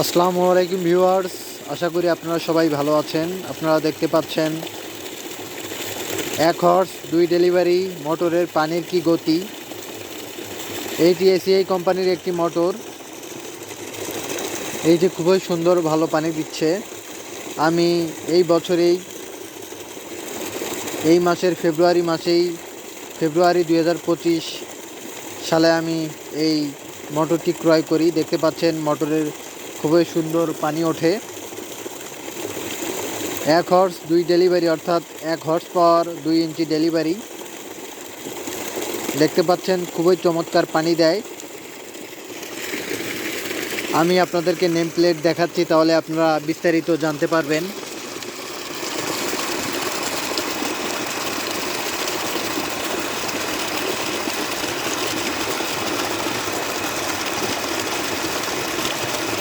আসসালামু আলাইকুম ভিউয়ার্স, আশা করি আপনারা সবাই ভালো আছেন। আপনারা দেখতে পাচ্ছেন 1 হর্স 2 ডেলিভারি মোটরের পানির কি গতি। এইটি এসিআই কোম্পানির একটি মোটর। এই যে খুবই সুন্দর ভালো পানি দিচ্ছে। আমি এই বছরেই এই মাসের ফেব্রুয়ারি 2025 সালে আমি এই মোটরটি ক্রয় করি। দেখতে পাচ্ছেন মোটরের খুবই সুন্দর পানি ওঠে। 1 হর্স 2 ডেলিভারি, অর্থাৎ 1 হর্স পাওয়ার 2 ইঞ্চি ডেলিভারি। দেখতে পাচ্ছেন খুবই চমৎকার পানি দেয়। আমি আপনাদেরকে নেম প্লেট দেখাচ্ছি, তাহলে আপনারা বিস্তারিত জানতে পারবেন।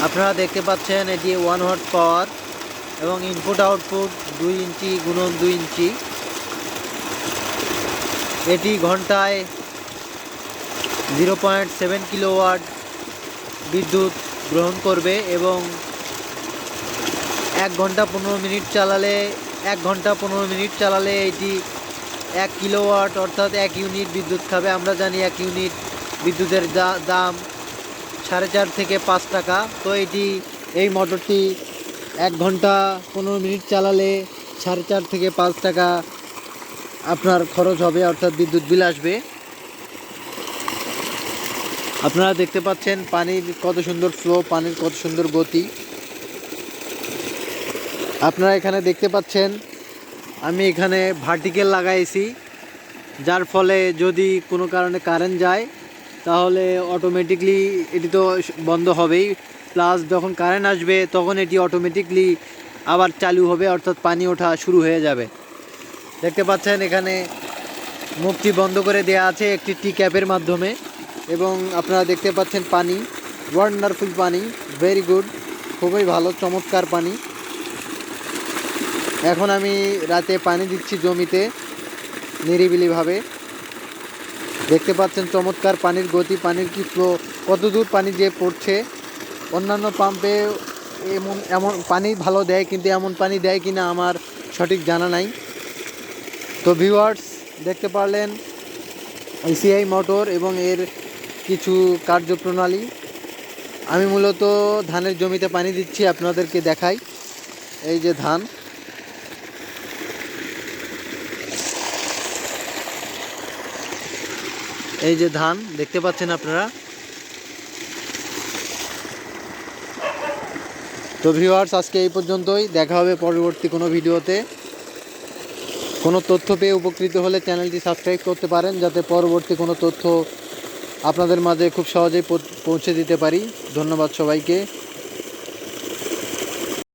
আপনারা দেখতে পাচ্ছেন এটি 1 হর্স পাওয়ার এবং ইনপুট আউটপুট 2 ইঞ্চি গুণন 2 ইঞ্চি। এটি ঘন্টায় 0.7 কিলোওয়াট বিদ্যুৎ গ্রহণ করবে এবং 1 ঘন্টা 15 মিনিট চালালে এটি 1 কিলোওয়াট অর্থাৎ 1 ইউনিট বিদ্যুৎ খাবে। আমরা জানি 1 ইউনিট বিদ্যুতের দাম 4.5 থেকে 5 টাকা। তো এই মোটরটি 1 ঘন্টা 15 মিনিট চালালে 4.5 থেকে 5 টাকা আপনার খরচ হবে, অর্থাৎ বিদ্যুৎ বিল আসবে। আপনারা দেখতে পাচ্ছেন পানির কত সুন্দর ফ্লো, পানির কত সুন্দর গতি। আপনারা এখানে দেখতে পাচ্ছেন আমি এখানে ভার্টিক্যাল লাগাইছি, যার ফলে যদি কোনো কারণে কারেন্ট যায় তাহলে অটোমেটিকলি এটি তো বন্ধ হবেই, প্লাস যখন কারেন্ট আসবে তখন এটি অটোমেটিকলি আবার চালু হবে, অর্থাৎ পানি ওঠা শুরু হয়ে যাবে। দেখতে পাচ্ছেন এখানে মুখটি বন্ধ করে দেওয়া আছে একটি টি ক্যাপের মাধ্যমে, এবং আপনারা দেখতে পাচ্ছেন পানি ওয়ান্ডারফুল পানি, ভেরি গুড, খুবই ভালো চমৎকার পানি। এখন আমি রাতে পানি দিচ্ছি জমিতে নিরিবিলিভাবে। দেখতে পাচ্ছেন চমৎকার পানির গতি, পানির কি ফ্লো, কত দূর পানি যে পড়ছে। অন্যান্য পাম্পে এমন পানি ভালো দেয়, কিন্তু এমন পানি দেয় কিনা আমার সঠিক জানা নাই। তো ভিউয়ার্স, দেখতে পারলেন এসিআই মোটর এবং এর কিছু কার্যপ্রণালী। আমি মূলত ধানের জমিতে পানি দিচ্ছি, আপনাদেরকে দেখাই। এই যে ধান, এই যে ধান দেখতে পাচ্ছেন আপনারা। তো ভিউয়ার্স, আজকে এই পর্যন্তই, দেখা হবে পরবর্তী কোনো ভিডিওতে। কোনো তথ্য পেয়ে উপকৃত হলে চ্যানেলটি সাবস্ক্রাইব করতে পারেন, যাতে পরবর্তী কোনো তথ্য আপনাদের মাঝে খুব সহজেই পৌঁছে দিতে পারি। ধন্যবাদ সবাইকে।